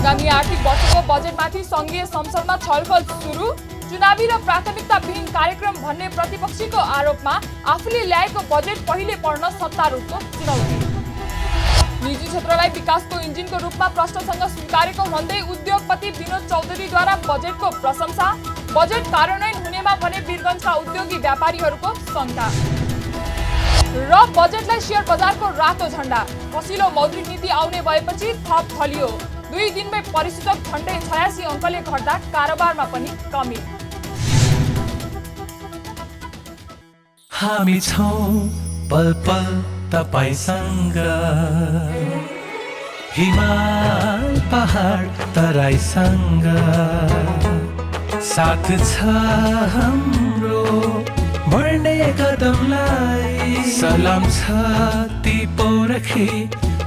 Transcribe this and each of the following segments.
आगामी आर्थिक वर्षको बजेटमाथि संघीय संसदमा छलफल सुरु। चुनावी र प्राथमिकताविहीन कार्यक्रम भन्ने प्रतिपक्षीको आरोपमा आफूले ल्याएको बजेट पहिले पढ्न सत्तारूढको चुनौती। निजी क्षेत्रलाई विकासको इन्जिनको रूपमा प्रश्नसँग स्वीकारेको भन्दै उद्योगपति विनोद चौधरीद्वारा बजेटको प्रशंसा। बजेट कार्यान्वयन हुनेमा भने वीरगञ्जका उद्योगी व्यापारीहरूको शंका। र बजेटलाई शेयर बजारको रातो झण्डा। कसिलो मौद्रिक नीति आउने भएपछि थप फलियो। 2 दिनमै परिसूचक झण्डै 86 अङ्कले घट्दा कारोबारमा पनि कमी। हामी छौं पल पल तपाईसँग, हिमाल पहाड तराईसँग, साथ छ हाम्रो बढ्ने कदमलाई। सलाम छ ती पोरखे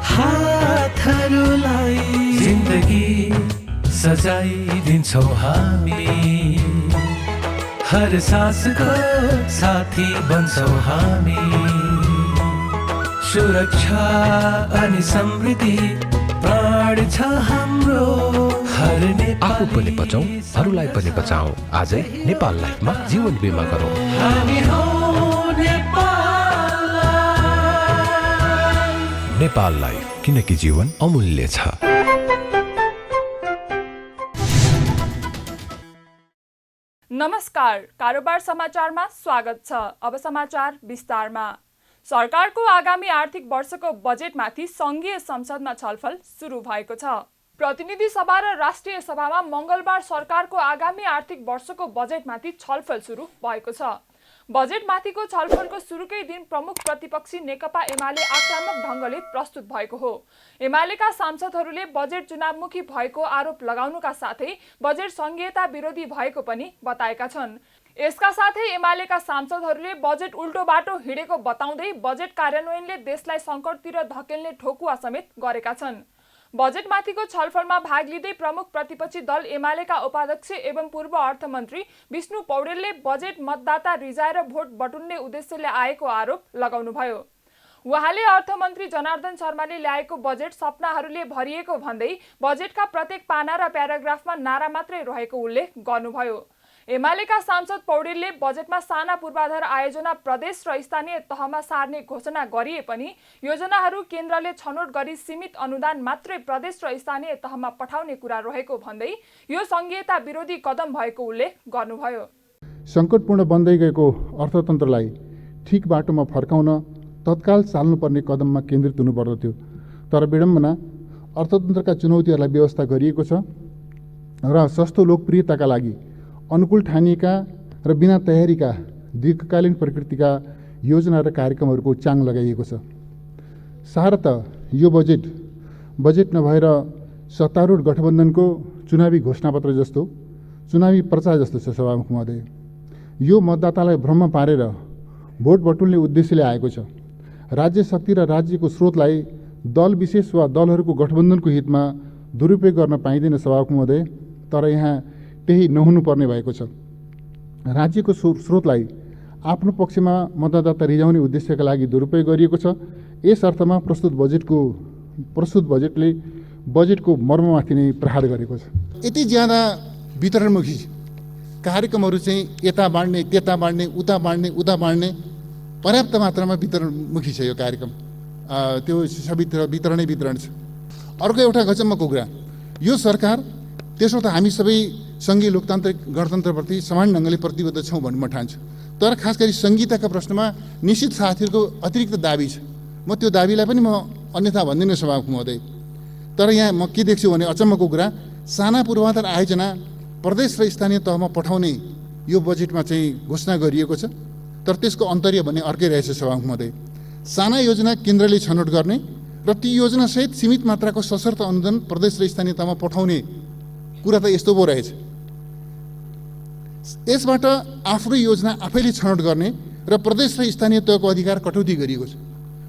हातहरूलाई, जिन्दगी सजाइदिन्छौँ हामी, हर सासको साथी बन्छौँ हामी। सुरक्षा अनि समृद्धि प्राण छ हाम्रो, हर आफू पनि बचौं, अरूलाई पनि बचाऊ। आजै नेपाल लाइफमा जीवन बिमा गरौँ। हामी हौ नेपाल लाइफ। नेपाल लाइफ, किनकि जीवन अमूल्य छ। नमस्कार, कारोबार समाचारमा स्वागत छ। अब समाचार विस्तारमा। सरकारको आगामी आर्थिक वर्षको बजेटमाथि संघीय संसदमा छलफल सुरु भएको छ। प्रतिनिधि सभा र राष्ट्रिय सभामा मंगलबार सरकारको आगामी आर्थिक वर्षको बजेटमाथि छलफल सुरु भएको छ। बजेटमाथिको छलफलको सुरुकै दिन प्रमुख प्रतिपक्षी नेकपा एमाले आक्रामक ढंगले प्रस्तुत भएको हो। एमालेका सांसदहरूले बजेट चुनावमुखी भएको आरोप लगाउनुका साथै बजेट संघीयता विरोधी भएको पनि बताएका छन्। यसका साथै एमालेका सांसदहरूले बजेट उल्टो बाटो हिँडेको बताउँदै बजेट कार्यान्वयनले देशलाई संकटतिर धकेल्ने ठोकुवा समेत गरेका छन्। बजेटमाथिको छलफलमा भाग लिँदै प्रमुख प्रतिपक्षी दल एमालेका उपाध्यक्ष एवं पूर्व अर्थमन्त्री विष्णु पौडेलले बजेट मतदाता रिजाएर भोट बटुल्ने उद्देश्यले आएको आरोप लगाउनुभयो। उहाँले अर्थमन्त्री जनार्दन शर्माले ल्याएको बजेट सपनाहरूले भरिएको भन्दै बजेटका प्रत्येक पाना र प्याराग्राफमा नारा मात्रै रहेको उल्लेख गर्नुभयो। एमालेका सांसद पौडेलले बजेटमा साना पूर्वाधार आयोजना प्रदेश र स्थानीय तहमा सार्ने घोषणा गरिए पनि योजनाहरू केन्द्रले छनौट गरी सीमित अनुदान मात्रै प्रदेश र स्थानीय तहमा पठाउने कुरा रहेको भन्दै यो संघीयता विरोधी कदम भएको उल्लेख गर्नुभयो। सङ्कटपूर्ण बन्दै गएको अर्थतन्त्रलाई ठिक बाटोमा फर्काउन तत्काल चाल्नुपर्ने कदममा केन्द्रित हुनुपर्दथ्यो। तर विडम्बना, अर्थतन्त्रका चुनौतीहरूलाई व्यवस्था गरिएको छ र सस्तो लोकप्रियताका लागि अनुकूल ठानिएका र बिना तयारीका दीर्घकालीन प्रकृतिका योजना र कार्यक्रमहरूको चाङ लगाइएको छ। सारत यो बजेट नभएर सत्तारूढ गठबन्धनको चुनावी घोषणापत्र जस्तो, चुनावी प्रचार जस्तो छ। सभामुख महोदय, यो मतदातालाई भ्रममा पारेर भोट बटुल्ने उद्देश्यले आएको छ। राज्य शक्ति र राज्यको स्रोतलाई दल विशेष वा दलहरूको गठबन्धनको हितमा दुरुपयोग गर्न पाइँदैन सभामुख महोदय। तर यहाँ त्यही नहुनुपर्ने भएको छ। राज्यको स्रोतलाई आफ्नो पक्षमा मतदाता रिझाउने उद्देश्यका लागि दुरुपयोग गरिएको छ। यस अर्थमा प्रस्तुत बजेटले बजेटको मर्ममाथि नै प्रहार गरेको छ। यति ज्यादा वितरणमुखी कार्यक्रमहरू चाहिँ यता बाँड्ने, त्यता बाँड्ने, उता बाँड्ने पर्याप्त मात्रामा वितरणमुखी छ यो कार्यक्रम। त्यो सबैतिर वितरण छ। अर्को एउटा गजबको कुरा, यो सरकार त्यसो त हामी सबै सङ्घीय लोकतान्त्रिक गणतन्त्रप्रति समान ढङ्गले प्रतिबद्ध छौँ भन्ने म ठान्छु। तर खास गरी संहिताका प्रश्नमा निश्चित साथीहरूको अतिरिक्त दाबी छ। म त्यो दाबीलाई पनि म अन्यथा भन्दिनँ सभामुख महोदय। तर यहाँ म के देख्छु भने अचम्मको कुरा, साना पूर्वाधार आयोजना प्रदेश र स्थानीय तहमा पठाउने यो बजेटमा चाहिँ घोषणा गरिएको छ। तर त्यसको अन्तर्य भने अर्कै रहेछ सभामुख महोदय। साना योजना केन्द्रले छनौट गर्ने र ती योजनासहित सीमित मात्राको सशर्त अनुदान प्रदेश र स्थानीय तहमा पठाउने कुरा त यस्तो पो रहेछ। यसबाट आफ्नो योजना आफैले छनौट गर्ने र प्रदेश र स्थानीय तहको अधिकार कटौती गरिएको छ।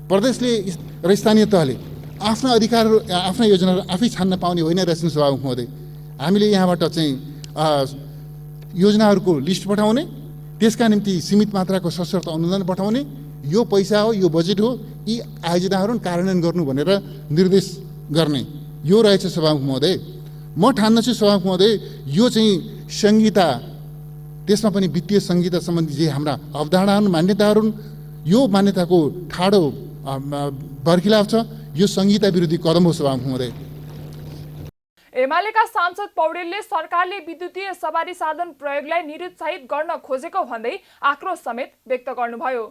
प्रदेशले र स्थानीय तहले आफ्ना अधिकारहरू, आफ्ना योजनाहरू आफै छान्न पाउने होइन रहेछन् सभामुख महोदय। हामीले यहाँबाट चाहिँ योजनाहरूको लिस्ट पठाउने, त्यसका निम्ति सीमित मात्राको सशर्त अनुदान पठाउने, यो पैसा हो, यो बजेट हो, यी आयोजनाहरू कार्यान्वयन गर्नु भनेर निर्देश गर्ने, यो रहेछ सभामुख महोदय। म ठान्दछु सभामुख महोदय, यो चाहिँ संहिता, त्यसमा पनि वित्तीय संहिता सम्बन्धी जे हाम्रा अवधारणा हुन्, मान्यताहरू हुन्, यो मान्यताको ठाडो बर्खिलाफ छ। यो संहिता विरोधी कदम हो सभामुख महोदय। एमालेका सांसद पौडेलले सरकारले विद्युतीय सवारी साधन प्रयोगलाई निरुत्साहित गर्न खोजेको भन्दै आक्रोश समेत व्यक्त गर्नुभयो।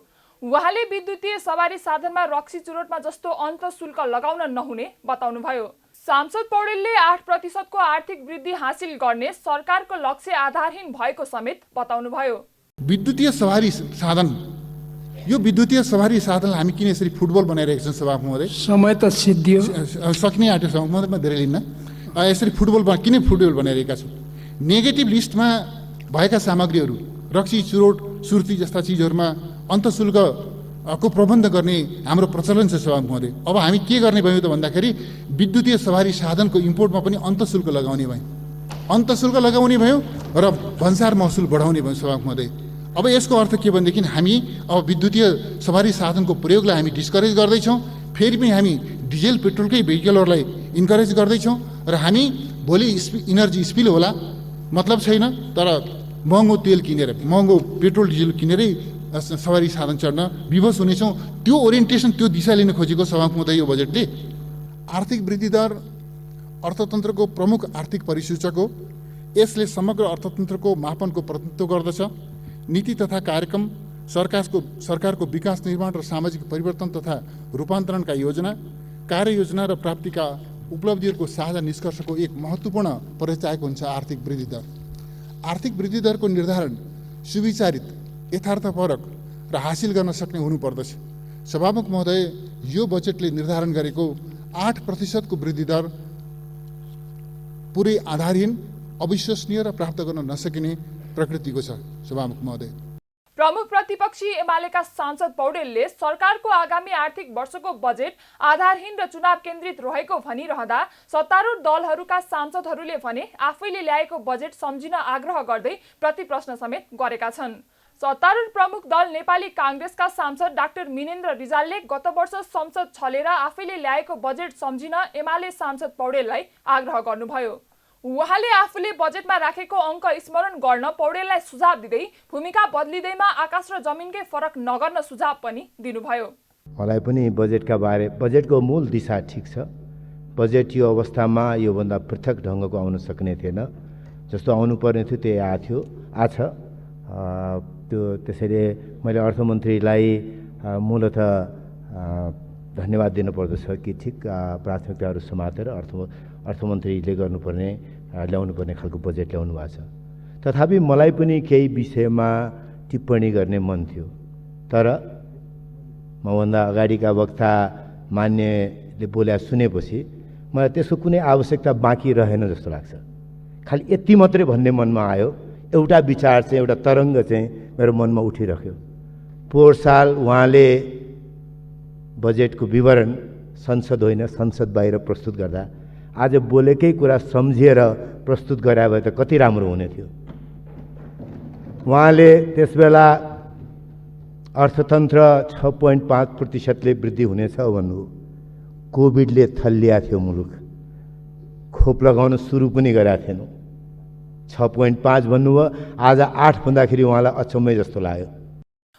उहाँले विद्युतीय सवारी साधनमा रक्सी चुरोटमा जस्तो अन्तशुल्क लगाउन नहुने बताउनुभयो। सांसद पौडेलले 8% को आर्थिक वृद्धि हासिल गर्ने सरकारको लक्ष्य आधारहीन भएको समेत बताउनुभयो। विद्युतीय सवारी साधन, यो विद्युतीय सवारी साधन हामी किन यसरी फुटबल बनाइरहेका छौँ सभामुख महोदय? समय त सिद्धियो, सक्ने आँट्यो सभामुख महोदय, म धेरै लिन्न। यसरी किन फुटबल बनाइरहेका छौँ? नेगेटिभ लिस्टमा भएका सामग्रीहरू, रक्सी चुरोट सुर्ती जस्ता चिजहरूमा अन्तशुल्कको प्रबन्ध गर्ने हाम्रो प्रचलन छ सभामुख महोदय। अब हामी के गर्ने भयो त भन्दाखेरि विद्युतीय सवारी साधनको इम्पोर्टमा पनि अन्तशुल्क लगाउने भयो र भन्सार महसुल बढाउने भयो सभामुख महोदय। अब यसको अर्थ के भनेदेखि हामी अब विद्युतीय सवारी साधनको प्रयोगलाई हामी डिस्करेज गर्दैछौँ, फेरि पनि हामी डिजेल पेट्रोलकै भेहिकलहरूलाई इन्करेज गर्दैछौँ र हामी भोलि इनर्जी स्पिल होला मतलब छैन, तर महँगो तेल किनेर, महँगो पेट्रोल डिजेल किनेरै सवारी साधन चढ्न विवश हुनेछौँ। त्यो ओरिएन्टेसन, त्यो दिशा लिन खोजेको सभामुख महोदय यो बजेटले। आर्थिक वृद्धि दर अर्थतन्त्रको प्रमुख आर्थिक परिसूचक हो। यसले समग्र अर्थतन्त्रको मापनको प्रतिनिधित्व गर्दछ। नीति तथा कार्यक्रम, सरकारको विकास निर्माण र सामाजिक परिवर्तन तथा रूपान्तरणका योजना, कार्ययोजना र प्राप्तिका उपलब्धिहरूको साझा निष्कर्षको एक महत्त्वपूर्ण परिचायक हुन्छ आर्थिक वृद्धि दर। आर्थिक वृद्धि दरको निर्धारण सुविचारित, यथार्थपरक र हासिल गर्न सक्ने हुनुपर्दछ। सभामुख महोदय, यो बजेटले निर्धारण गरेको 8% को वृद्धि दर पुरै आधारहीन, अविश्वसनीय र प्राप्त गर्न नसकिने प्रकृतिको छ सभामुख महोदय। प्रमुख प्रतिपक्षी एमालेका सांसद पौडेलले सरकारको आगामी आर्थिक वर्षको बजेट आधारहीन र चुनाव केन्द्रित रहेको भनिरहँदा सत्तारूढ दलहरूका सांसदहरूले भने आफैले ल्याएको बजेट सम्झिन आग्रह गर्दै प्रतिप्रश्न समेत गरेका छन्। सत्तारूढ प्रमुख दल नेपाली कांग्रेसका सांसद डाक्टर मिनेन्द्र रिजालले गत वर्ष संसद छलेर आफैले ल्याएको बजेट सम्झिन एमाले सांसद पौडेललाई आग्रह गर्नुभयो। उहाँले आफूले बजेटमा राखेको अङ्क स्मरण गर्न पौडेललाई सुझाव दिँदै भूमिका बदलिँदैमा आकाश र जमिनकै फरक नगर्न सुझाव पनि दिनुभयो। मलाई पनि बजेटको मूल दिशा ठिक छ। बजेट यो अवस्थामा योभन्दा पृथक ढङ्गको आउन सक्ने थिएन, जस्तो आउनुपर्ने थियो त्यही आछ। त्यसैले मैले अर्थमन्त्रीलाई मूलतः धन्यवाद दिनुपर्दछ कि ठिक प्राथमिकताहरू समातेर अर्थमन्त्रीले ल्याउनुपर्ने खालको बजेट ल्याउनु भएको छ। तथापि मलाई पनि केही विषयमा टिप्पणी गर्ने मन थियो, तर मभन्दा अगाडिका वक्ता मान्यले बोल्या सुनेपछि मलाई त्यसको कुनै आवश्यकता बाँकी रहेन जस्तो लाग्छ। खालि यति मात्रै भन्ने मनमा आयो। एउटा विचार चाहिँ, एउटा तरङ्ग चाहिँ मेरो मनमा उठिरह्यो। पोहोर साल उहाँले बजेटको विवरण संसद होइन संसद बाहिर प्रस्तुत गर्दा आज बोलेकै कुरा सम्झिएर प्रस्तुत गरे भए त कति राम्रो हुने थियो। उहाँले त्यसबेला अर्थतन्त्र 6.5%ले वृद्धि हुनेछ भन्नु, कोभिडले थल्लिया थियो मुलुक, खोप लगाउन सुरु पनि गरेका थिएनौँ। 6.5 भन्नुभयो, आज 8 भन्दाखेरि उहाँलाई अचम्मै जस्तो लाग्यो।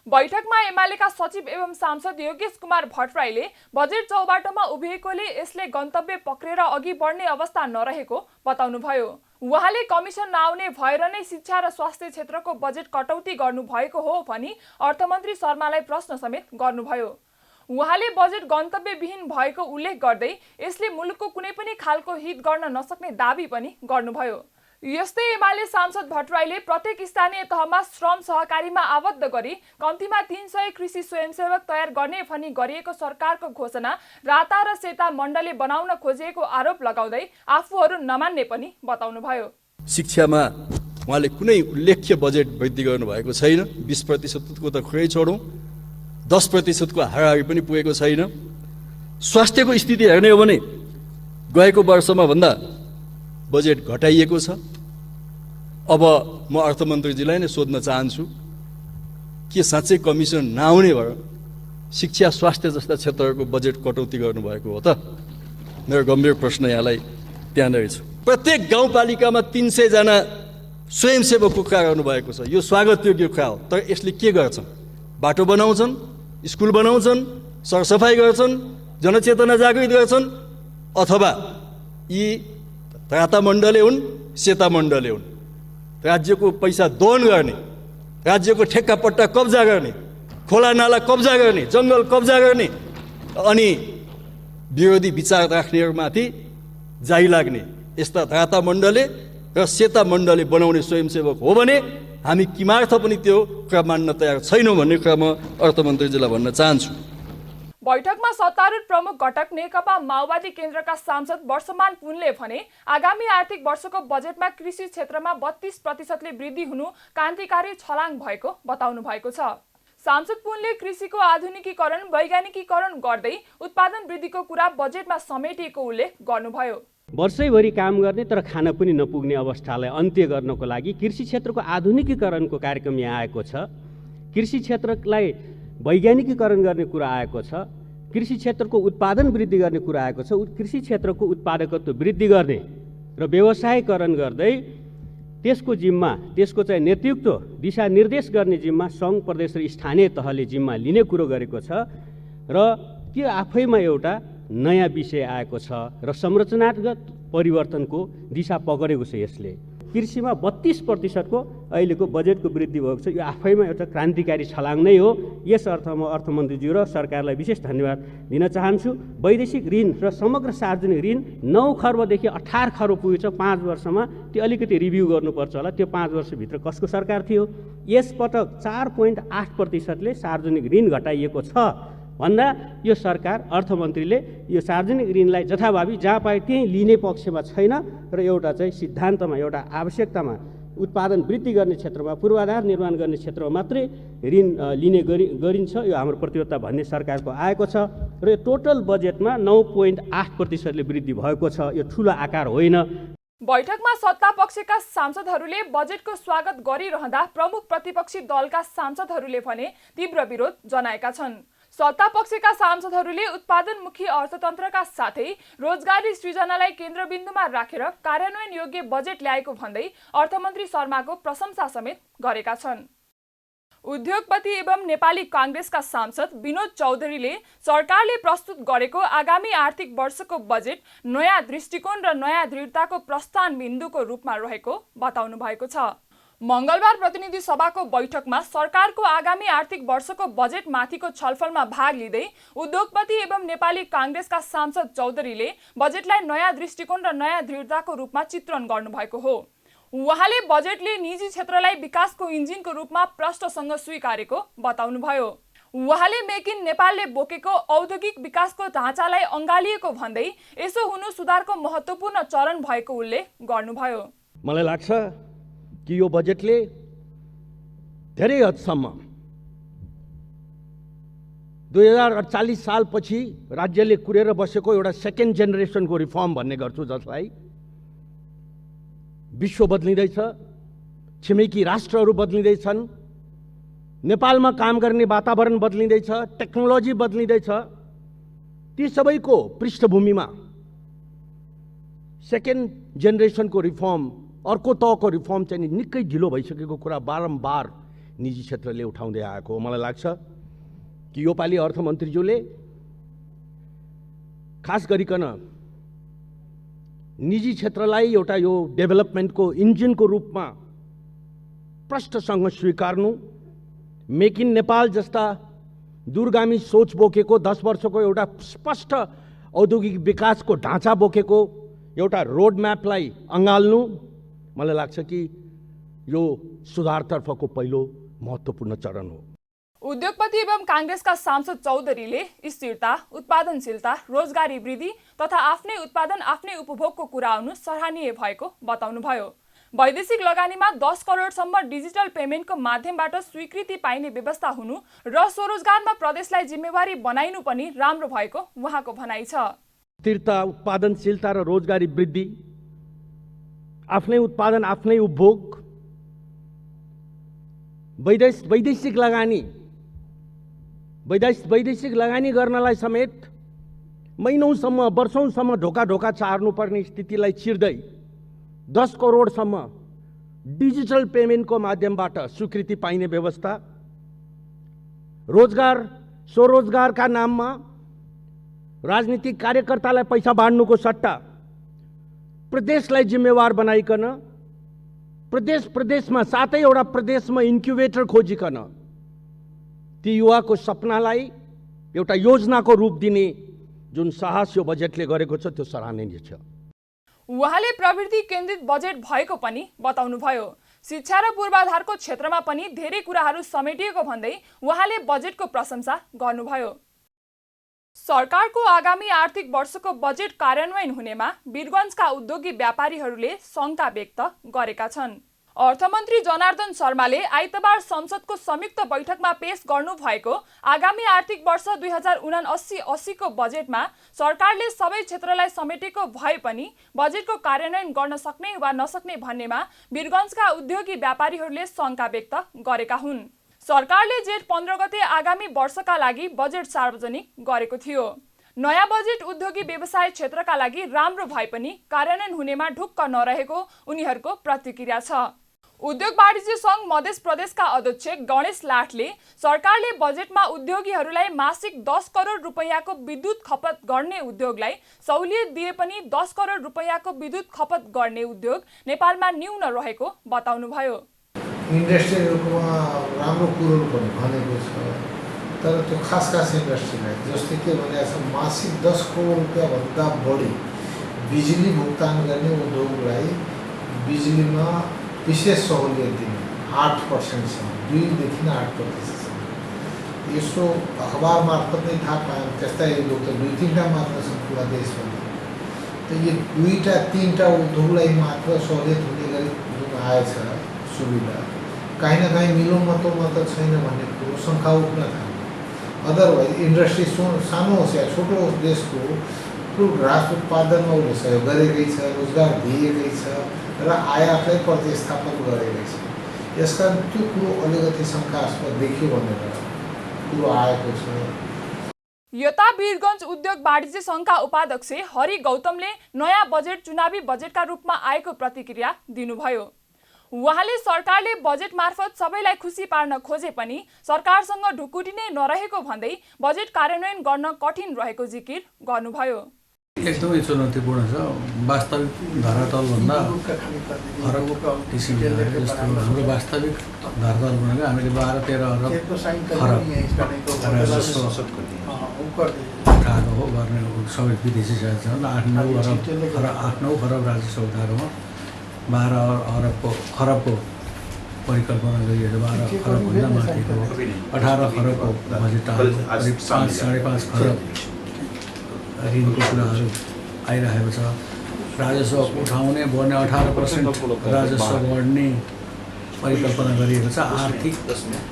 बैठकमा एमालेका सचिव एवं सांसद योगेश कुमार भट्टराईले बजेट चौबाटोमा उभिएकोले यसले गन्तव्य पक्रेर अघि बढ्ने अवस्था नरहेको बताउनुभयो। उहाँले कमिसन नआउने भएर नै शिक्षा र स्वास्थ्य क्षेत्रको बजेट कटौती गर्नुभएको हो भनी अर्थमन्त्री शर्मालाई प्रश्न समेत गर्नुभयो। उहाँले बजेट गन्तव्यविहीन भएको उल्लेख गर्दै यसले मुलुकको कुनै पनि खालको हित गर्न नसक्ने दाबी पनि गर्नुभयो। यस्तै एमाले सांसद भट्टराईले प्रत्येक स्थानीय तहमा श्रम सहकारीमा आबद्ध गरी कम्तीमा 300 कृषि स्वयंसेवक तयार गर्ने भनी गरिएको सरकारको घोषणा राता र सेता मण्डलले बनाउन खोजिएको आरोप लगाउँदै आफूहरू नमान्ने पनि बताउनुभयो। शिक्षामा उहाँले कुनै उल्लेख्य बजेट वृद्धि गर्नुभएको छैन। 20% को त खुरै छोडौँ, 10% को हाराहारी पनि पुगेको छैन। स्वास्थ्यको स्थिति हेर्ने हो भने गएको वर्षमा भन्दा बजेट घटाइएको छ। अब म अर्थमन्त्रीजीलाई नै सोध्न चाहन्छु, के साँच्चै कमिसन नआउने भएर शिक्षा स्वास्थ्य जस्ता क्षेत्रहरूको बजेट कटौती गर्नुभएको हो त? मेरो गम्भीर प्रश्न यहाँलाई त्यहाँनिर छ। प्रत्येक गाउँपालिकामा 300 जना स्वयंसेवकको कुरा गर्नुभएको छ। यो स्वागतयोग्य कुरा हो। तर यसले के गर्छन्? बाटो बनाउँछन्, स्कुल बनाउँछन्, सरसफाइ गर्छन्, जनचेतना जागृत गर्छन्, अथवा यी राता मण्डले हुन्, सेता मण्डले हुन्, राज्यको पैसा दोहन गर्ने, राज्यको ठेक्का पट्टा कब्जा गर्ने, खोला नाला कब्जा गर्ने, जङ्गल कब्जा गर्ने, अनि विरोधी विचार राख्नेहरूमाथि जाई लाग्ने यस्ता राता मण्डले र सेता मण्डले बनाउने स्वयंसेवक हो भने हामी किमार्थ पनि त्यो कुरा मान्न तयार छैनौँ भन्ने कुरा म अर्थमन्त्रीजीलाई भन्न चाहन्छु। बैठकमा सत्तारूढ प्रमुख घटक नेकपा माओवादी केन्द्रका सांसद वर्षमान पुनले भने आगामी आर्थिक वर्षको बजेटमा कृषि क्षेत्रमा 32% वृद्धि हुनु क्रान्तिकारी छलाङ भएको बताउनु भएको छ। सांसद पुनले कृषिको आधुनिकीकरण, वैज्ञानिकीकरण गर्दै उत्पादन वृद्धिको कुरा बजेटमा समेटिएको उल्लेख गर्नुभयो। वर्षैभरि काम गर्ने तर खान पनि नपुग्ने अवस्थालाई अन्त्य गर्नको लागि कृषि क्षेत्रको आधुनिकीकरणको कार्यक्रम यहाँ आएको छ। कृषि क्षेत्रलाई वैज्ञानिकीकरण गर्ने कुरा आएको छ। कृषि क्षेत्रको उत्पादन वृद्धि गर्ने कुरा आएको छ। कृषि क्षेत्रको उत्पादकत्व वृद्धि गर्ने र व्यवसायीकरण गर्दै त्यसको जिम्मा, त्यसको चाहिँ नेतृत्व दिशानिर्देश गर्ने जिम्मा सङ्घ, प्रदेश र स्थानीय तहले जिम्मा लिने कुरो गरेको छ र त्यो आफैमा एउटा नयाँ विषय आएको छ र संरचनागत परिवर्तनको दिशा पकडेको छ। यसले कृषिमा 32% को अहिलेको बजेटको वृद्धि भएको छ। यो आफैमा एउटा क्रान्तिकारी छलाङ नै हो। यस अर्थमा अर्थमन्त्रीज्यू र सरकारलाई विशेष धन्यवाद दिन चाहन्छु। वैदेशिक ऋण र समग्र सार्वजनिक ऋण 9 खर्बदेखि 18 खर्ब पुगेछ 5 वर्षमा। त्यो अलिकति रिभ्यू गर्नुपर्छ होला। त्यो 5 वर्षभित्र कसको सरकार थियो? यसपटक 4.8% ले सार्वजनिक ऋण घटाइएको छ भन्दा यो सरकार, अर्थमन्त्रीले यो सार्वजनिक ऋणलाई जथाभावी जहाँ पाए त्यहीँ लिने पक्षमा छैन र एउटा चाहिँ सिद्धान्तमा, एउटा आवश्यकतामा उत्पादन वृद्धि गर्ने क्षेत्रमा, पूर्वाधार निर्माण गर्ने क्षेत्रमा मात्रै ऋण लिने गरिन्छ। यो हाम्रो प्रतिबद्धता भन्ने सरकारको आएको छ र यो टोटल बजेटमा 9.8% ले वृद्धि भएको छ। यो ठुलो आकार होइन। बैठकमा सत्ता पक्षका सांसदहरूले बजेटको स्वागत गरिरहँदा प्रमुख प्रतिपक्षी दलका सांसदहरूले भने तीव्र विरोध जनाएका छन्। सत्ता पक्षका सांसदहरूले उत्पादनमुखी अर्थतन्त्रका साथै रोजगारी सृजनालाई केन्द्रबिन्दुमा राखेर कार्यान्वयन योग्य बजेट ल्याएको भन्दै अर्थमन्त्री शर्माको प्रशंसा समेत गरेका छन्। उद्योगपति एवं नेपाली कांग्रेसका सांसद विनोद चौधरीले सरकारले प्रस्तुत गरेको आगामी आर्थिक वर्षको बजेट नयाँ दृष्टिकोण र नयाँ दृढताको प्रस्थान बिन्दुको रूपमा रहेको बताउनु भएको छ। मंगलबार प्रतिनिधि सभाको बैठकमा सरकारको आगामी आर्थिक वर्षको बजेट माथिको छलफलमा भाग लिँदै उद्योगपति एवं नेपाली कांग्रेसका सांसद चौधरीले बजेटलाई नयाँ दृष्टिकोण र नयाँ दृढताको रूपमा चित्रण गर्नुभएको हो। उहाँले बजेटले निजी क्षेत्रलाई विकासको इन्जिनको रूपमा प्रष्टसँग स्वीकारेको बताउनुभयो। उहाँले मेक इन नेपालले बोकेको औद्योगिक विकासको ढाँचालाई अँगालिएको भन्दै यसो हुनु सुधारको महत्त्वपूर्ण चरण भएको उल्लेख गर्नुभयो। मलाई लाग्छ कि यो बजेटले धेरै हदसम्म 2048 सालपछि राज्यले कुरेर बसेको एउटा सेकेन्ड जेनेरेसनको रिफर्म भन्ने गर्छु, जसलाई विश्व बदलिँदैछ, छिमेकी राष्ट्रहरू बदलिँदैछन्, नेपालमा काम गर्ने वातावरण बदलिँदैछ, टेक्नोलोजी बदलिँदैछ। ती सबैको पृष्ठभूमिमा सेकेन्ड जेनेरेसनको रिफर्म, अर्को तहको रिफर्म चाहिँ निकै ढिलो भइसकेको कुरा बारम्बार निजी क्षेत्रले उठाउँदै आएको हो। मलाई लाग्छ कि योपालि अर्थमन्त्रीज्यूले खास गरिकन निजी क्षेत्रलाई एउटा यो डेभलपमेन्टको इन्जिनको रूपमा प्रष्टसँग स्वीकार्नु, मेक इन नेपाल जस्ता दूरगामी सोच बोकेको 10 वर्षको एउटा स्पष्ट औद्योगिक विकासको ढाँचा बोकेको एउटा रोड म्यापलाई अँगाल्नु, मलाई लाग्छ कि यो सुधारतर्फको पहिलो महत्त्वपूर्ण चरण हो। उद्योगपति एवं कांग्रेसका सांसद चौधरीले स्थिरता, उत्पादनशीलता, रोजगारी वृद्धि तथा आफ्नै उत्पादन आफ्नै उपभोगको कुरा आउनु सराहनीय भएको बताउनुभयो। वैदेशिक लगानीमा 10 करोडसम्म डिजिटल पेमेन्टको माध्यमबाट स्वीकृति पाइने व्यवस्था हुनु र स्वरोजगारमा प्रदेशलाई जिम्मेवारी बनाइनु पनि राम्रो भएको उहाँको भनाइ छ। स्थिरता, उत्पादनशीलता र रोजगारी वृद्धि, आफ्नै उत्पादन आफ्नै उपभोग, वैदेशिक लगानी गर्नलाई समेत महिनौसम्म, वर्षौंसम्म ढोका चार्नुपर्ने स्थितिलाई चिर्दै 10 करोडसम्म डिजिटल पेमेन्टको माध्यमबाट स्वीकृति पाइने व्यवस्था, रोजगार स्वरोजगारका नाममा राजनीतिक कार्यकर्तालाई पैसा बाँड्नुको सट्टा प्रदेशलाई जिम्मेवार बनाइकन प्रदेशमा 7वटा प्रदेशमा इन्क्युबेटर खोजिकन ती युवाको सपनालाई एउटा योजनाको रूप दिने जुन साहस यो बजेटले गरेको छ त्यो सराहनीय छ। उहाँले प्रवृत्ति केन्द्रित बजेट भएको पनि बताउनुभयो। शिक्षा र पूर्वाधारको क्षेत्रमा पनि धेरै कुराहरू समेटिएको भन्दै उहाँले बजेटको प्रशंसा गर्नुभयो। सरकारको आगामी आर्थिक वर्षको बजेट कार्यान्वयन हुनेमा वीरगञ्जका उद्योगी व्यापारीहरूले शंका व्यक्त गरेका छन्। अर्थमन्त्री जनार्दन शर्माले आइतबार संसदको संयुक्त बैठकमा पेश गर्नुभएको आगामी आर्थिक वर्ष 2079-80 को बजेटमा सरकारले सबै क्षेत्रलाई समेटेको भए पनि बजेटको कार्यान्वयन गर्न सक्ने वा नसक्ने भन्नेमा वीरगञ्जका उद्योगी व्यापारीहरूले शंका व्यक्त गरेका हुन्। सरकारले जेठ 15 गते आगामी वर्षका लागि बजेट सार्वजनिक गरेको थियो। नयाँ बजेट उद्योगी व्यवसाय क्षेत्रका लागि राम्रो भए पनि कार्यान्वयन हुनेमा ढुक्क नरहेको उनीहरूको प्रतिक्रिया छ। उद्योग वाणिज्य संघ मध्य प्रदेशका अध्यक्ष गणेश लाठले सरकारले बजेटमा उद्योगीहरूलाई मासिक 10 करोड रुपैयाँको विद्युत खपत गर्ने उद्योगलाई सहुलियत दिए पनि 10 करोड रुपैयाँको विद्युत खपत गर्ने उद्योग नेपालमा न्यून रहेको बताउनुभयो। इन्डस्ट्रीहरूकोमा राम्रो कुरोहरू पनि भनेको छ, तर त्यो खास इन्डस्ट्रीलाई जस्तै के भनेको छ, मासिक 10 करोड रुपियाँभन्दा बढी बिजुली भुक्तान गर्ने उद्योगलाई बिजुलीमा विशेष सहुलियत दिने 8%सम्म, 2 देखि 8%सम्म। यसो अखबार मार्फत नै थाहा पायौँ। त्यस्ता उद्योग त 2-3टा मात्र छन् पुरा देशभरि। त यो 2-3टा उद्योगलाई मात्र सहुलियत हुने गरी जुन आएछ सुविधा, कहीँ न कहीँ मिलोमतोमा त छैन भन्ने कुरो शङ्का उठ्न थाल्यो। अदरवाइज इन्डस्ट्री सानो होस् या छोटो होस्, देशको कुल घाँस उत्पादनमा उसले सहयोग गरेकै छ, रोजगार दिएकै छ र आयातलाई प्रतिस्थापन गरेकै छ। यसकारण त्यो कुरो अलिकति शङ्कास्पद देखियो भनेर कुरो आएको छ। यता वीरगञ्ज उद्योग वाणिज्य संघका उपाध्यक्ष हरि गौतमले नयाँ बजेट चुनावी बजेटका रूपमा आएको प्रतिक्रिया दिनुभयो। उहाँले सरकारले बजेट मार्फत सबैलाई खुसी पार्न खोजे पनि सरकारसँग ढुकुटी नै नरहेको भन्दै बजेट कार्यान्वयन गर्न कठिन रहेको जिकिर गर्नुभयो। एकदमै चुनौतीपूर्ण छ। वास्तविक धरातलभन्दा फरक किसिमको जस्तो हाम्रो वास्तविक धरातल भनेको हामीले 12-13 अरब खरब राजस्व उठाएको हो गर्ने सबै विदेशी साथीहरू 8-9 खरब राजस्व उठाएकोमा 12 अरबको खरबको परिकल्पना गरिएको 12 खरबभन्दा माथिको 18 खरबको बजेट करिब 5-5.5 खरब ऋणको कुराहरू आइरहेको छ। राजस्व उठाउने बढ्ने 18% राजस्व बढ्ने परिकल्पना गरिएको छ। आर्थिक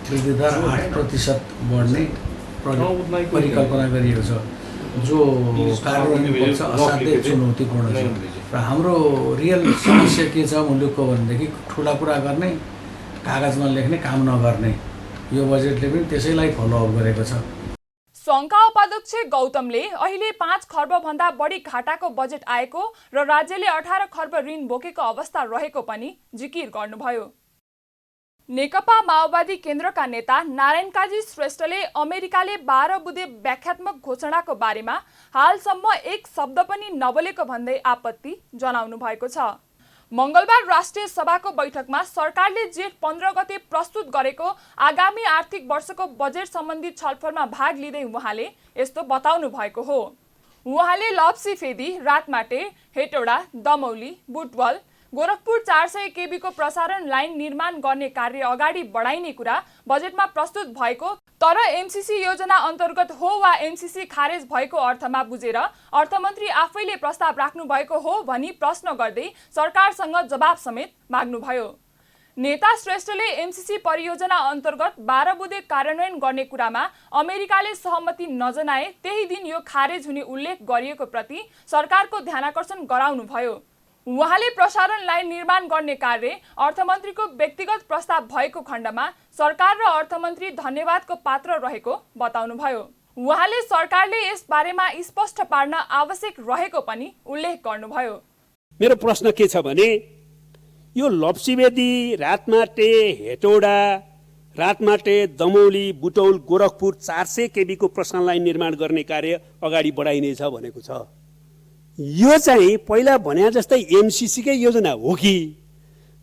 वृद्धि दर 8% बढ्ने परिकल्पना गरिएको छ, जो कार्यान्वयन छ असाध्यै चुनौतीपूर्ण छ। र हाम्रो रियल समस्या के छ मुलुकको भनेदेखि ठुला कुरा गर्ने, कागजमा लेख्ने, काम नगर्ने। यो बजेटले पनि त्यसैलाई फलोअप गरेको छ। संघका उपाध्यक्ष गौतमले अहिले 5 खर्बभन्दा बढी घाटाको बजेट आएको र राज्यले 18 खर्ब ऋण बोकेको अवस्था रहेको पनि जिकिर गर्नुभयो। नेकपा माओवादी केन्द्रका नेता नारायण काजी श्रेष्ठले अमेरिकाले 12 बुँदे व्याख्यात्मक घोषणाको बारेमा हालसम्म एक शब्द पनि नबोलेको भन्दै आपत्ति जनाउनु भएको छ। मंगलबार राष्ट्रिय सभाको बैठकमा सरकारले जेठ 15 गते प्रस्तुत गरेको आगामी आर्थिक वर्षको बजेट सम्बन्धी छलफलमा भाग लिँदै उहाँले यस्तो बताउनु भएको हो। उहाँले लप्सीफेदी, रातमाटे, हेटौडा, दमौली, बुटवल, गोरखपुर 400 केबी को प्रसारण लाइन निर्माण गर्ने कार्य अगाडि बढाइने कुरा बजेटमा प्रस्तुत भएको, तर एमसीसी योजना अन्तर्गत हो वा एमसीसी खारेज भएको अर्थमा बुझेर अर्थमन्त्री आफैले प्रस्ताव राख्नु भएको हो भनी प्रश्न गर्दै सरकारसँग जवाब समेत माग्नुभयो। नेता श्रेष्ठले एमसीसी परियोजना अन्तर्गत 12 बुँदे कार्यान्वयन गर्ने कुरामा अमेरिकाले सहमति नजनाए त्यही दिन यो खारेज हुने उल्लेख गरिएको प्रति सरकारको ध्यानाकर्षण गराउनुभयो। उहाँले प्रसारण लाइन निर्माण गर्ने कार्य अर्थमन्त्रीको व्यक्तिगत प्रस्ताव भएको खण्डमा सरकार र अर्थमन्त्री धन्यवादको पात्र रहेको बताउनुभयो। उहाँले सरकारले यस बारेमा स्पष्ट पार्न आवश्यक रहेको पनि उल्लेख गर्नुभयो। मेरो प्रश्न के छ भने यो लप्सीवेदी, रातमाटे, हेटौडा, रातमाटे, दमौली, बुटौल, गोरखपुर 400 केबीको प्रसारण लाइन निर्माण गर्ने कार्य अगाडि बढाइनेछ भनेको छ। यो चाहिँ पहिला भने जस्तै एमसिसीकै योजना हो कि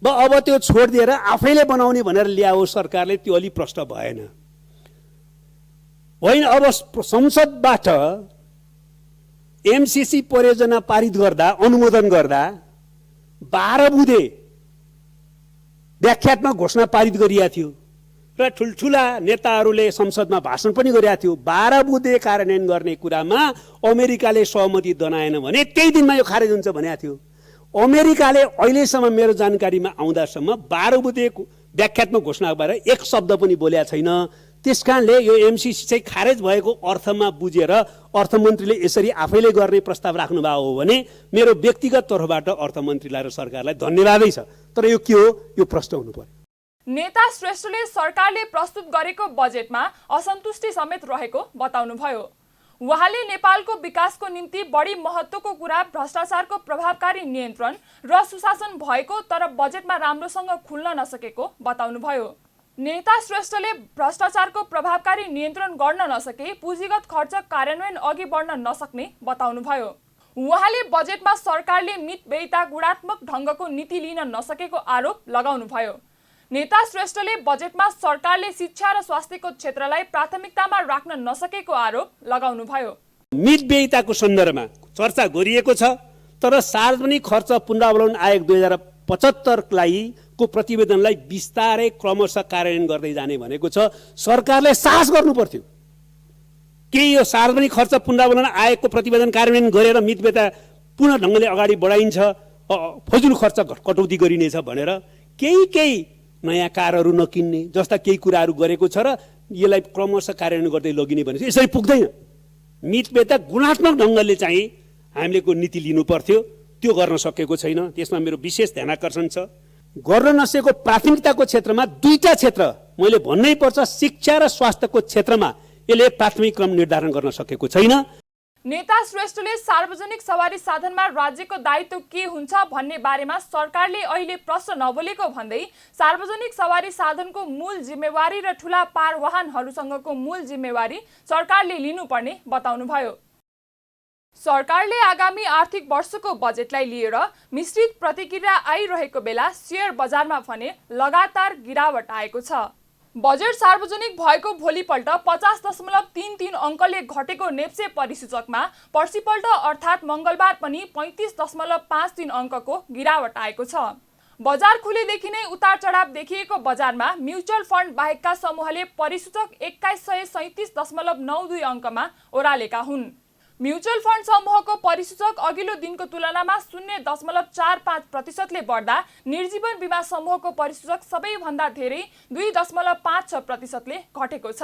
अब त्यो छोडिदिएर आफैले बनाउने भनेर ल्याओ सरकारले, त्यो अलि प्रष्ट भएन। होइन, अब संसदबाट एमसिसी परियोजना पारित गर्दा, अनुमोदन गर्दा 12 बुँदे व्याख्यात्मक घोषणा पारित गरिएको थियो र ठुल्ठुला नेताहरूले संसदमा भाषण पनि गरेका थियो। 12 बुँदे कार्यान्वयन गर्ने कुरामा अमेरिकाले सहमति जनाएन भने त्यही दिनमा यो खारेज हुन्छ भनेको थियो। अमेरिकाले अहिलेसम्म मेरो जानकारीमा आउँदासम्म 12 बुँदे व्याख्यात्मक घोषणाबारे एक शब्द पनि बोलेको छैन। त्यसकारणले यो एमसिसी चाहिँ खारेज भएको अर्थमा बुझेर अर्थमन्त्रीले यसरी आफैले गर्ने प्रस्ताव राख्नुभएको हो भने मेरो व्यक्तिगत तर्फबाट अर्थमन्त्रीलाई र सरकारलाई धन्यवादै छ। तर यो के हो, यो प्रश्न हुनु पर्यो। नेता श्रेष्ठले सरकारले प्रस्तुत गरेको बजेटमा असन्तुष्टि समेत रहेको बताउनुभयो। उहाँले नेपालको विकासको निम्ति बढी महत्त्वको कुरा भ्रष्टाचारको प्रभावकारी नियन्त्रण र सुशासन भएको तर बजेटमा राम्रोसँग खुल्न नसकेको बताउनुभयो। नेता श्रेष्ठले भ्रष्टाचारको प्रभावकारी नियन्त्रण गर्न नसके पुँजीगत खर्च कार्यान्वयन अघि बढ्न नसक्ने बताउनुभयो। उहाँले बजेटमा सरकारले मितव्ययिता गुणात्मक ढङ्गको नीति लिन नसकेको आरोप लगाउनुभयो। नेता श्रेष्ठले बजेटमा सरकारले शिक्षा र स्वास्थ्यको क्षेत्रलाई प्राथमिकतामा राख्न नसकेको आरोप लगाउनुभयो। मितव्ययिताको सन्दर्भमा चर्चा गरिएको छ, तर सार्वजनिक खर्च पुनरावलोकन आयोग 2075 को प्रतिवेदनलाई बिस्तारै क्रमशः कार्यान्वयन गर्दै जाने भनेको छ। सरकारले साहस गर्नु पर्थ्यो कि यो सार्वजनिक खर्च पुनरावलोकन आयोगको प्रतिवेदन कार्यान्वयन गरेर मितव्ययिता पूर्ण ढङ्गले अगाडि बढाइन्छ, फजुल खर्च कटौती गरिनेछ भनेर केही नयाँ कारहरू नकिन्ने जस्ता केही कुराहरू गरेको छ र यसलाई क्रमशः कार्यान्वयन गर्दै लगिने भनेपछि यसरी पुग्दैन। मितव्ययिता गुणात्मक ढङ्गले चाहिँ हामीले नीति लिनु पर्थ्यो, त्यो गर्न सकेको छैन। त्यसमा मेरो विशेष ध्यानाकर्षण छ। गर्न नसकेको प्राथमिकताको क्षेत्रमा दुईटा क्षेत्र मैले भन्नै पर्छ, शिक्षा र स्वास्थ्यको क्षेत्रमा यसले प्राथमिक क्रम निर्धारण गर्न सकेको छैन। नेता श्रेष्ठले सार्वजनिक सवारी साधनमा राज्यको दायित्व के हुन्छ भन्ने बारेमा सरकारले अहिले प्रश्न नबोलेको भन्दै सार्वजनिक सवारी साधनको मूल जिम्मेवारी र ठूला पार वाहनहरूसँगको मूल जिम्मेवारी सरकारले लिनुपर्ने बताउनुभयो। सरकारले आगामी आर्थिक वर्षको बजेटलाई लिएर मिश्रित प्रतिक्रिया आइरहेको बेला शेयर बजारमा भने लगातार गिरावट आएको छ। बजेट सार्वजनिक भएको भोलिपल्ट 50.33 अङ्कले घटेको नेप्से परिसूचकमा पर्सिपल्ट अर्थात् मङ्गलबार पनि 35.53 अङ्कको गिरावट आएको छ। बजार खुलेदेखि नै उतार चढाव देखिएको बजारमा म्युचुअल फन्ड बाहेकका समूहले परिसूचक 2137.92 अङ्कमा ओह्रालेका हुन्। म्युचुअल फन्ड समूहको परिसूचक अघिल्लो दिनको तुलनामा 0.45% बढ्दा निर्जीवन बीमा समूहको परिसूचक सबैभन्दा धेरै 2.56% घटेको छ।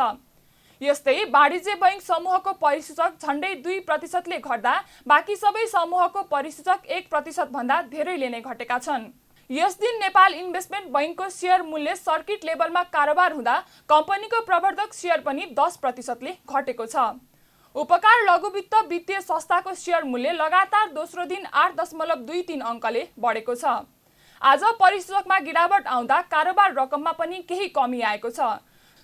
यस्तै वाणिज्य बैंक समूहको परिसूचक झण्डै 2% घट्दा बाँकी सबै समूहको परिसूचक 1% भन्दा धेरैले नै घटेका छन्। यस दिन नेपाल इन्भेस्टमेन्ट बैंकको शेयर मूल्य सर्किट लेभलमा कारोबार हुँदा कम्पनीको प्रवर्धक शेयर पनि 10% घटेको छ। उपकार लघुवित्त वित्तीय संस्थाको शेयर मूल्य लगातार दोस्रो दिन 8.23 अङ्कले बढेको छ। आज परिसूचकमा गिरावट आउँदा कारोबार रकममा पनि केही कमी आएको छ।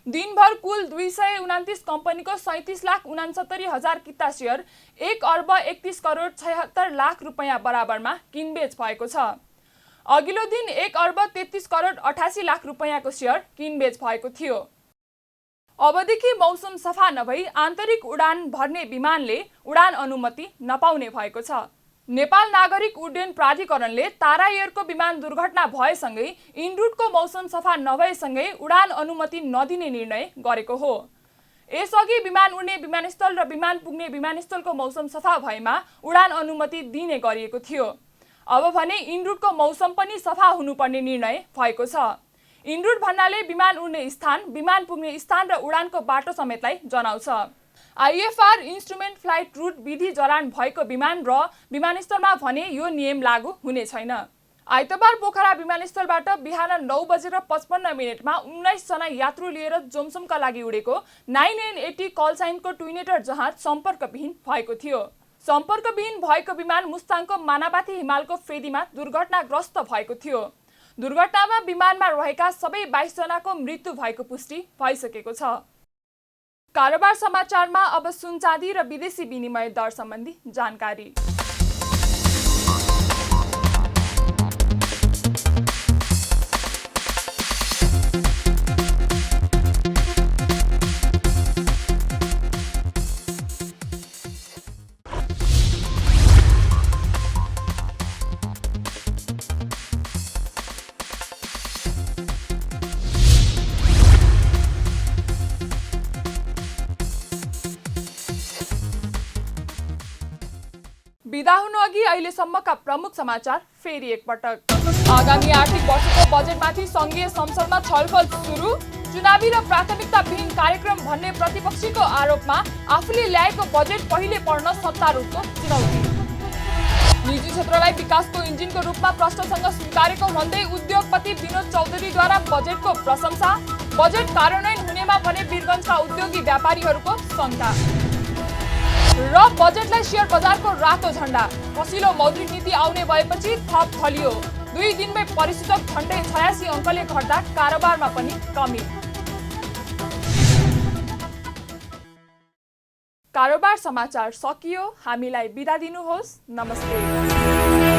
दिनभर कुल 229 कम्पनीको 37,69,000 किता शेयर 1,31,76,00,000 रुपैयाँ बराबरमा किनबेच भएको छ। अघिल्लो दिन 1,33,88,00,000 रुपैयाँको शेयर किनबेच भएको थियो। अबदेखि मौसम सफा नभई आन्तरिक उडान भर्ने विमानले उडान अनुमति नपाउने भएको छ। नेपाल नागरिक उड्डयन प्राधिकरणले तारा एयरको विमान दुर्घटना भएसँगै इनरुटको मौसम सफा नभएसँगै उडान अनुमति नदिने निर्णय गरेको हो। यसअघि विमान उड्ने विमानस्थल र विमान पुग्ने विमानस्थलको मौसम सफा भएमा उडान अनुमति दिने गरिएको थियो। अब भने इनरुटको मौसम पनि सफा हुनुपर्ने निर्णय भएको छ। इनरुट भन्नाले विमान उड्ने स्थान, विमान पुग्ने स्थान र उडानको बाटो समेतलाई जनाउँछ। आइएफआर इन्स्ट्रुमेन्ट फ्लाइट रुट विधि जडान भएको विमान र विमानस्थलमा भने यो नियम लागू हुने छैन। आइतबार पोखरा विमानस्थलबाट बिहान 9:55 मा 19 जना यात्रु लिएर जोमसोमका लागि उडेको 9N80 कलसाइनको ट्विनेटर जहाज सम्पर्कविहीन भएको थियो। सम्पर्कविहीन भएको विमान मुस्ताङको मानाबाथी हिमालको फेदीमा दुर्घटनाग्रस्त भएको थियो। दुर्घटनामा विमानमा रहेका सबै 22 जनाको मृत्यु भएको पुष्टि भइसकेको छ। कारोबार समाचारमा अब सुन चाँदी र विदेशी विनिमय दर सम्बन्धी जानकारी। बिदा हुनु अघि अहिलेसम्मका प्रमुख समाचार फेरि एकपटक। आगामी आर्थिक वर्षको बजेटमाथि संघीय संसदमा छलफल सुरु। चुनावी र प्राथमिकताविहीन कार्यक्रम भन्ने प्रतिपक्षीको आरोपमा आफूले ल्याएको बजेट पहिले पढ्न सत्तारूढको चुनौती। निजी क्षेत्रलाई विकासको इन्जिनको रूपमा प्रश्नसँग स्वीकारेको भन्दै उद्योगपति विनोद चौधरीद्वारा बजेटको प्रशंसा। बजेट कार्यान्वयन हुनेमा भने वीरगञ्जका उद्योगी व्यापारीहरूको शङ्का। र बजेटलाई शेयर बजारको रातो झण्डा। पछिल्लो मौद्रिक नीति आउने भएपछि थप फलियो। 2 दिनमै परिसूचक झण्डै 86 अङ्कले घट्दा कारोबारमा पनि कमी। कारोबार समाचार सकियो। हामीलाई बिदा दिनुहोस्। नमस्ते।